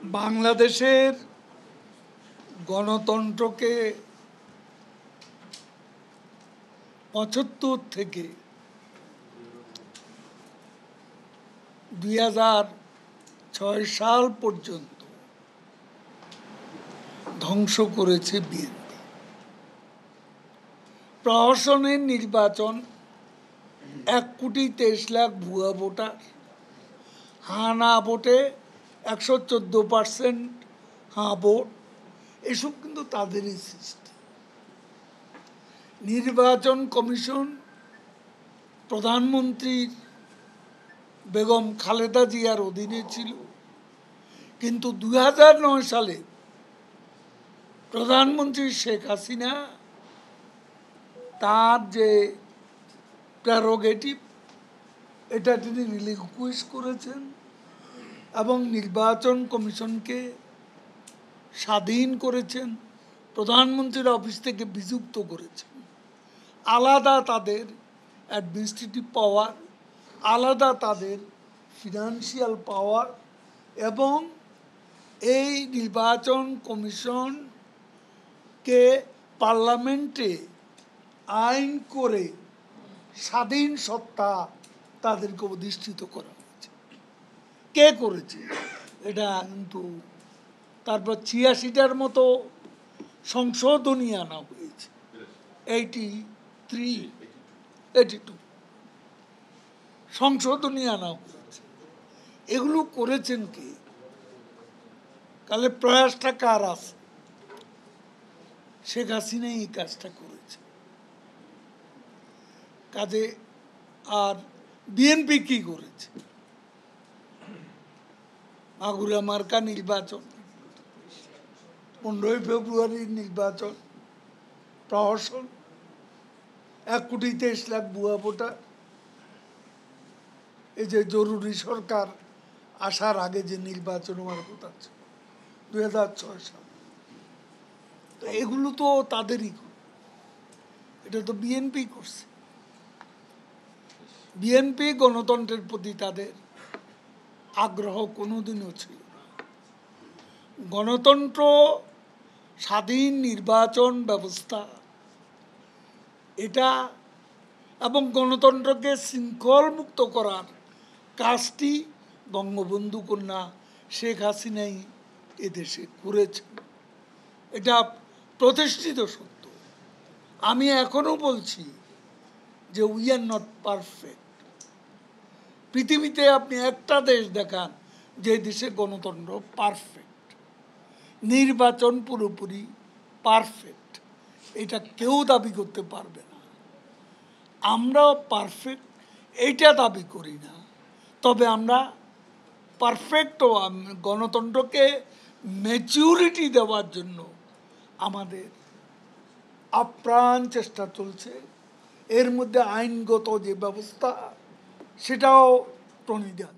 বাংলাদেশের গণতন্ত্রকে ৭৫ থেকে ২০০৬ সাল পর্যন্ত ধ্বংস করেছে বিএনপি। প্রহসনের নির্বাচন ১,২৩,০০,০০০ ভুয়া ভোটার, হাঁ না ভোটে ১১৪% হাঁ ভোট, এসব কিন্তু তাদেরই সৃষ্টি। নির্বাচন কমিশন প্রধানমন্ত্রীর বেগম খালেদা জিয়ার অধীনে ছিল, কিন্তু ২০০৯ সালে প্রধানমন্ত্রী শেখ হাসিনা তার যে প্রেরোগেটিভ এটা তিনি রিলিকুইশ করেছেন এবং নির্বাচন কমিশনকে স্বাধীন করেছেন, প্রধানমন্ত্রীর অফিস থেকে বিযুক্ত করেছেন। আলাদা তাদের অ্যাডমিনিস্ট্রেটিভ পাওয়ার, আলাদা তাদের ফিনান্সিয়াল পাওয়ার, এবং এই নির্বাচন কমিশনকে পার্লামেন্টে আইন করে স্বাধীন সত্তা তাদেরকে অধিষ্ঠিত করা হয়েছে। কে করেছে এটা? কিন্তু তারপর ৮৬টার মতো সংশোধনী আনা হয়েছে, 82 সংশোধনী আনা হয়েছে। এগুলো করেছেন কি? তাহলে প্রয়াসটা কার আছে? শেখ হাসিনাই এই কাজটা করেছে। কাজে আর বিএনপি কি করেছে? মাগুরা মার্কা নির্বাচন, ১৫ই ফেব্রুয়ারির নির্বাচন, প্রহসন, ১,২৩,০০,০০০ ভুয়া ভোটার, এই যে জরুরি সরকার আসার আগে যে নির্বাচন হওয়ার কথা ছিল ২০০৬ সাল, তো এগুলো তো তাদেরই, এটা তো বিএনপি করছে। বিএনপি গণতন্ত্রের প্রতি তাদের আগ্রহ কোনোদিনও ছিল না। গণতন্ত্র, স্বাধীন নির্বাচন ব্যবস্থা এটা এবং গণতন্ত্রকে শৃঙ্খল মুক্ত করার কাজটি বঙ্গবন্ধু কন্যা শেখ হাসিনাই এদেশে করেছেন। এটা প্রতিষ্ঠিত সত্য। আমি এখনো বলছি যে উই আর নট পারফেক্ট। পৃথিবীতে আপনি একটা দেশ দেখান যে দেশে গণতন্ত্র পারফেক্ট, নির্বাচন পুরোপুরি পারফেক্ট, এটা কেউ দাবি করতে পারবে না। আমরাও পারফেক্ট এইটা দাবি করি না, তবে আমরা পারফেক্ট গণতন্ত্রকে ম্যাচিউরিটি দেওয়ার জন্য আমাদের আপ্রাণ চেষ্টা চলছে। এর মধ্যে আইনগত যে ব্যবস্থা সেটাও প্রণিধান।